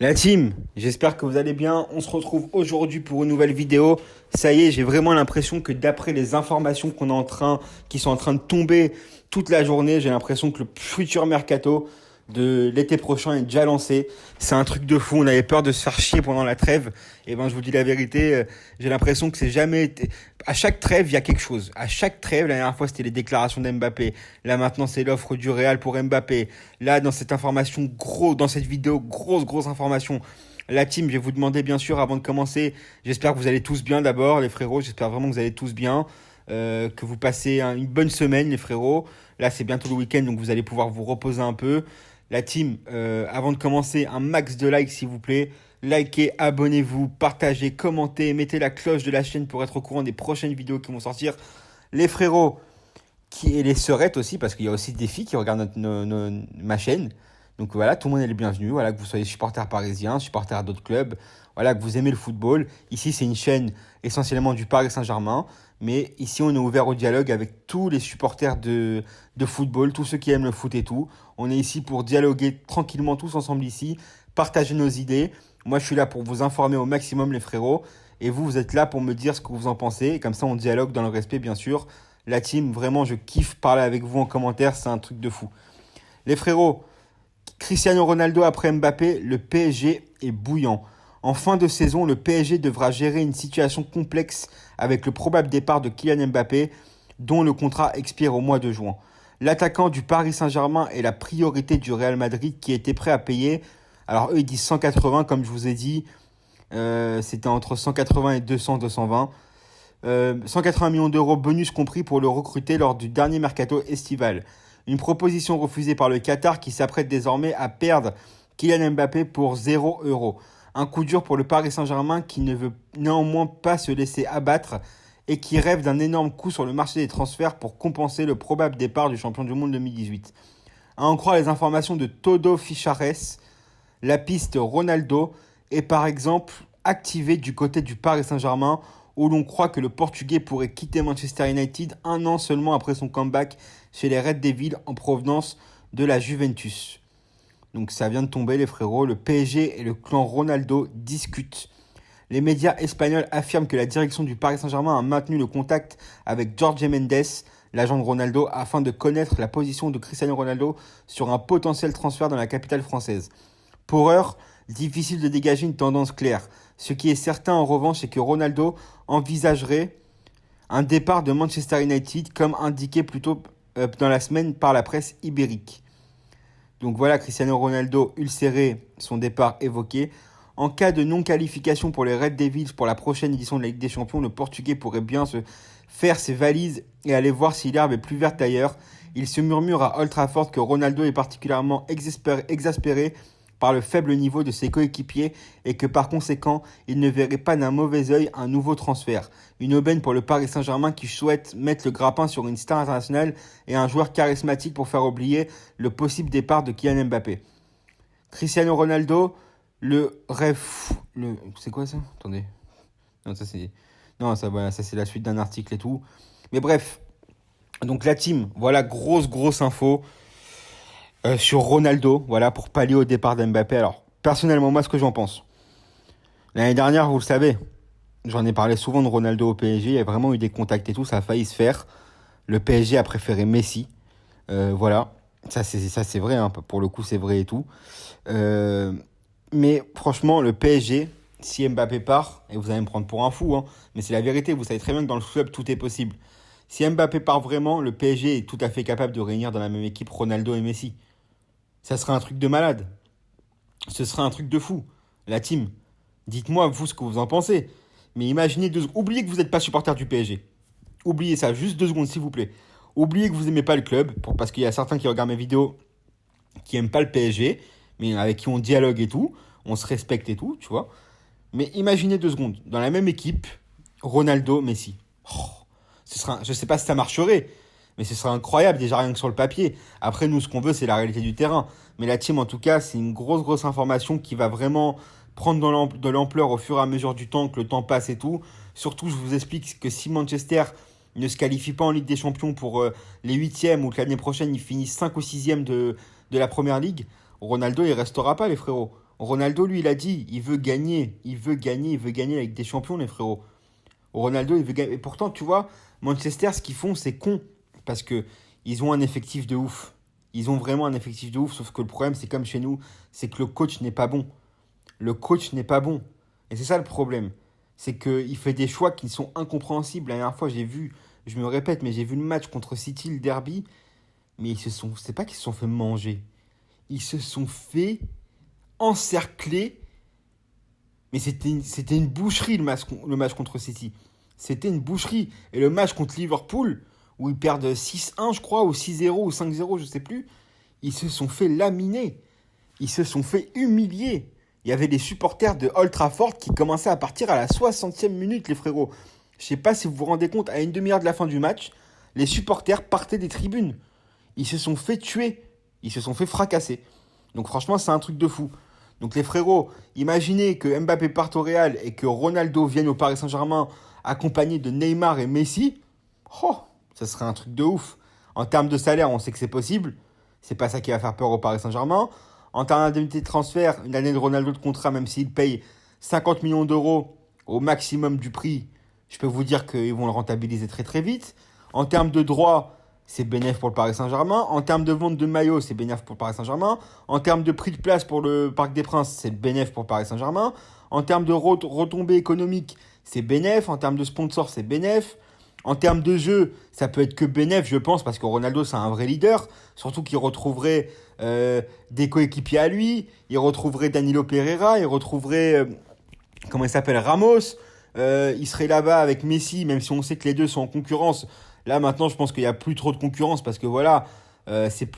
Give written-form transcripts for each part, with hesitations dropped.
La team, j'espère que vous allez bien. On se retrouve aujourd'hui pour une nouvelle vidéo. Ça y est, j'ai vraiment l'impression que d'après les informations qui sont en train de tomber toute la journée, j'ai l'impression que le futur mercato de l'été prochain est déjà lancé. C'est un truc de fou. On avait peur de se faire chier pendant la trêve. Et ben, je vous dis la vérité, j'ai l'impression que c'est jamais été. À chaque trêve, il y a quelque chose. À chaque trêve, la dernière fois, c'était les déclarations d'Mbappé. Là, maintenant, c'est l'offre du Real pour Mbappé. Là, dans cette vidéo, grosse information. La team, je vais vous demander, bien sûr, avant de commencer, j'espère que vous allez tous bien d'abord, les frérots. J'espère vraiment que vous allez tous bien. Que vous passez une bonne semaine, les frérots. Là, c'est bientôt le week-end, donc vous allez pouvoir vous reposer un peu. La team, avant de commencer, un max de likes, s'il vous plaît. Likez, abonnez-vous, partagez, commentez, mettez la cloche de la chaîne pour être au courant des prochaines vidéos qui vont sortir. Les frérots et les sœurettes aussi, parce qu'il y a aussi des filles qui regardent ma chaîne. Donc voilà, tout le monde est le bienvenu. Voilà, que vous soyez supporter parisien, supporter d'autres clubs, voilà, que vous aimez le football. Ici, c'est une chaîne essentiellement du Paris Saint-Germain. Mais ici, on est ouvert au dialogue avec tous les supporters de football, tous ceux qui aiment le foot et tout. On est ici pour dialoguer tranquillement tous ensemble ici, partager nos idées. Moi, je suis là pour vous informer au maximum, les frérots. Et vous, vous êtes là pour me dire ce que vous en pensez. Et comme ça, on dialogue dans le respect, bien sûr. La team, vraiment, je kiffe parler avec vous en commentaire. C'est un truc de fou. Les frérots, Cristiano Ronaldo après Mbappé, le PSG est bouillant. En fin de saison, le PSG devra gérer une situation complexe avec le probable départ de Kylian Mbappé, dont le contrat expire au mois de juin. L'attaquant du Paris Saint-Germain est la priorité du Real Madrid qui était prêt à payer. Alors eux, ils disent 180, comme je vous ai dit. C'était entre 180 et 200, 220. 180 millions d'euros bonus compris pour le recruter lors du dernier mercato estival. Une proposition refusée par le Qatar qui s'apprête désormais à perdre Kylian Mbappé pour 0 euros. Un coup dur pour le Paris Saint-Germain qui ne veut néanmoins pas se laisser abattre et qui rêve d'un énorme coup sur le marché des transferts pour compenser le probable départ du champion du monde 2018. À en croire les informations de Todo Fichares, la piste Ronaldo est par exemple activée du côté du Paris Saint-Germain où l'on croit que le Portugais pourrait quitter Manchester United un an seulement après son comeback chez les Red Devils en provenance de la Juventus. Donc ça vient de tomber les frérots, le PSG et le clan Ronaldo discutent. Les médias espagnols affirment que la direction du Paris Saint-Germain a maintenu le contact avec Jorge Mendes, l'agent de Ronaldo, afin de connaître la position de Cristiano Ronaldo sur un potentiel transfert dans la capitale française. Pour heure, difficile de dégager une tendance claire. Ce qui est certain en revanche, c'est que Ronaldo envisagerait un départ de Manchester United comme indiqué plus tôt dans la semaine par la presse ibérique. Donc voilà, Cristiano Ronaldo ulcéré, son départ évoqué. En cas de non-qualification pour les Red Devils pour la prochaine édition de la Ligue des Champions, le Portugais pourrait bien se faire ses valises et aller voir si l'herbe est plus verte ailleurs. Il se murmure à Old Trafford que Ronaldo est particulièrement exaspéré par le faible niveau de ses coéquipiers et que par conséquent, il ne verrait pas d'un mauvais œil un nouveau transfert. Une aubaine pour le Paris Saint-Germain qui souhaite mettre le grappin sur une star internationale et un joueur charismatique pour faire oublier le possible départ de Kylian Mbappé. Cristiano Ronaldo, le rêve fou. C'est quoi ça? Attendez. Non, ça c'est. Non, voilà, ça c'est la suite d'un article et tout. Mais bref. Donc la team, voilà, grosse info. Sur Ronaldo, voilà, pour pallier au départ d'Mbappé. Alors, personnellement, moi, ce que j'en pense. L'année dernière, vous le savez, j'en ai parlé souvent de Ronaldo au PSG. Il y a vraiment eu des contacts et tout, ça a failli se faire. Le PSG a préféré Messi. Voilà, ça c'est vrai, hein, pour le coup, c'est vrai et tout. Mais franchement, le PSG, si Mbappé part, et vous allez me prendre pour un fou, hein, mais c'est la vérité, vous savez très bien que dans le club, tout est possible. Si Mbappé part vraiment, le PSG est tout à fait capable de réunir dans la même équipe Ronaldo et Messi. Ça serait un truc de malade. Ce serait un truc de fou. La team, dites-moi, vous, ce que vous en pensez. Mais imaginez oubliez que vous n'êtes pas supporter du PSG. Oubliez ça, juste 2 secondes, s'il vous plaît. Oubliez que vous n'aimez pas le club, parce qu'il y a certains qui regardent mes vidéos qui n'aiment pas le PSG, mais avec qui on dialogue et tout, on se respecte et tout, tu vois. Mais imaginez 2 secondes, dans la même équipe, Ronaldo, Messi. Je ne sais pas si ça marcherait, mais ce serait incroyable, déjà rien que sur le papier. Après, nous, ce qu'on veut, c'est la réalité du terrain. Mais la team, en tout cas, c'est une grosse information qui va vraiment prendre de l'ampleur au fur et à mesure du temps, que le temps passe et tout. Surtout, je vous explique que si Manchester ne se qualifie pas en Ligue des Champions pour les huitièmes ou que l'année prochaine, ils finissent 5 ou 6e de la Première Ligue, Ronaldo, il restera pas, les frérots. Ronaldo, lui, il a dit, il veut gagner. Il veut gagner, il veut gagner avec des champions, les frérots. Ronaldo, il veut gagner. Et pourtant, tu vois, Manchester, ce qu'ils font, c'est con. Parce que ils ont un effectif de ouf. Ils ont vraiment un effectif de ouf. Sauf que le problème, c'est comme chez nous, c'est que le coach n'est pas bon. Le coach n'est pas bon. Et c'est ça le problème. C'est qu'il fait des choix qui sont incompréhensibles. La dernière fois, j'ai vu, je me répète, mais j'ai vu le match contre City, le derby. Mais c'est pas qu'ils se sont fait manger. Ils se sont fait encercler. Mais c'était une boucherie le match contre City. C'était une boucherie. Et le match contre Liverpool, où ils perdent 6-1, je crois, ou 6-0, ou 5-0, je sais plus, ils se sont fait laminer. Ils se sont fait humilier. Il y avait des supporters de Old Trafford qui commençaient à partir à la 60e minute, les frérots. Je sais pas si vous vous rendez compte, à une demi-heure de la fin du match, les supporters partaient des tribunes. Ils se sont fait tuer. Ils se sont fait fracasser. Donc franchement, c'est un truc de fou. Donc les frérots, imaginez que Mbappé parte au Real et que Ronaldo vienne au Paris Saint-Germain accompagné de Neymar et Messi. Oh, ça serait un truc de ouf. En termes de salaire, on sait que c'est possible. C'est pas ça qui va faire peur au Paris Saint-Germain. En termes d'indemnité de transfert, une année de Ronaldo de contrat, même s'il paye 50 millions d'euros au maximum du prix, je peux vous dire qu'ils vont le rentabiliser très très vite. En termes de droits, c'est bénéf pour le Paris Saint-Germain. En termes de vente de maillots, c'est bénéf pour le Paris Saint-Germain. En termes de prix de place pour le Parc des Princes, c'est bénéf pour le Paris Saint-Germain. En termes de retombées économiques, c'est bénéf. En termes de sponsors, c'est bénéf. En termes de jeu, ça peut être que bénéf, je pense, parce que Ronaldo, c'est un vrai leader. Surtout qu'il retrouverait des coéquipiers à lui. Il retrouverait Danilo Pereira. Il retrouverait, comment il s'appelle, Ramos. Il serait là-bas avec Messi, même si on sait que les deux sont en concurrence. Là, maintenant, je pense qu'il n'y a plus trop de concurrence parce que voilà, c'est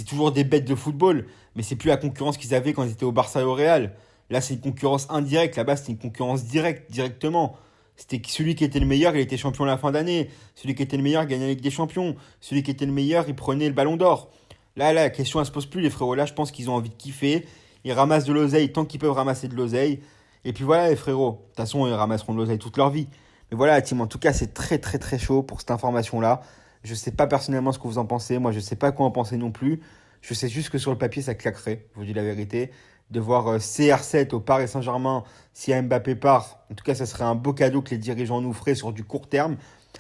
toujours des bêtes de football, mais c'est plus la concurrence qu'ils avaient quand ils étaient au Barça et au Real. Là, c'est une concurrence indirecte. Là-bas, c'était une concurrence directe, directement. C'était celui qui était le meilleur, il était champion à la fin d'année. Celui qui était le meilleur gagnait la Ligue des Champions. Celui qui était le meilleur, il prenait le Ballon d'Or. Là, la question, elle se pose plus, les frérots. Là, je pense qu'ils ont envie de kiffer. Ils ramassent de l'oseille tant qu'ils peuvent ramasser de l'oseille. Et puis voilà, les frérots. De toute façon, ils ramasseront de l'oseille toute leur vie. Mais voilà, la team, en tout cas, c'est très, très, très chaud pour cette information-là. Je sais pas personnellement ce que vous en pensez. Moi, je sais pas quoi en penser non plus. Je sais juste que sur le papier, ça claquerait. Je vous dis la vérité. De voir CR7 au Paris Saint-Germain, si Mbappé part, en tout cas, ça serait un beau cadeau que les dirigeants nous feraient sur du court terme.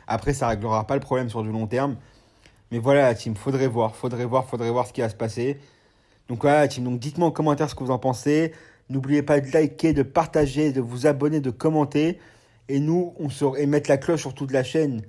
Après, ça réglera pas le problème sur du long terme. Mais voilà, la team, faudrait voir ce qui va se passer. Donc voilà, la team, donc dites-moi en commentaire ce que vous en pensez. N'oubliez pas de liker, de partager, de vous abonner, de commenter. Et nous, et mettre la cloche sur toute la chaîne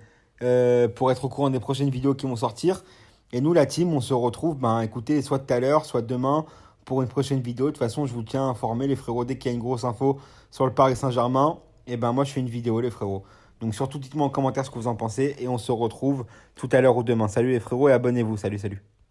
pour être au courant des prochaines vidéos qui vont sortir. Et nous, la team, on se retrouve, écoutez, soit tout à l'heure, soit demain pour une prochaine vidéo. De toute façon, je vous tiens informé, les frérots, dès qu'il y a une grosse info sur le Paris Saint-Germain, et moi, je fais une vidéo, les frérots. Donc surtout, dites-moi en commentaire ce que vous en pensez et on se retrouve tout à l'heure ou demain. Salut les frérots et abonnez-vous. Salut, salut.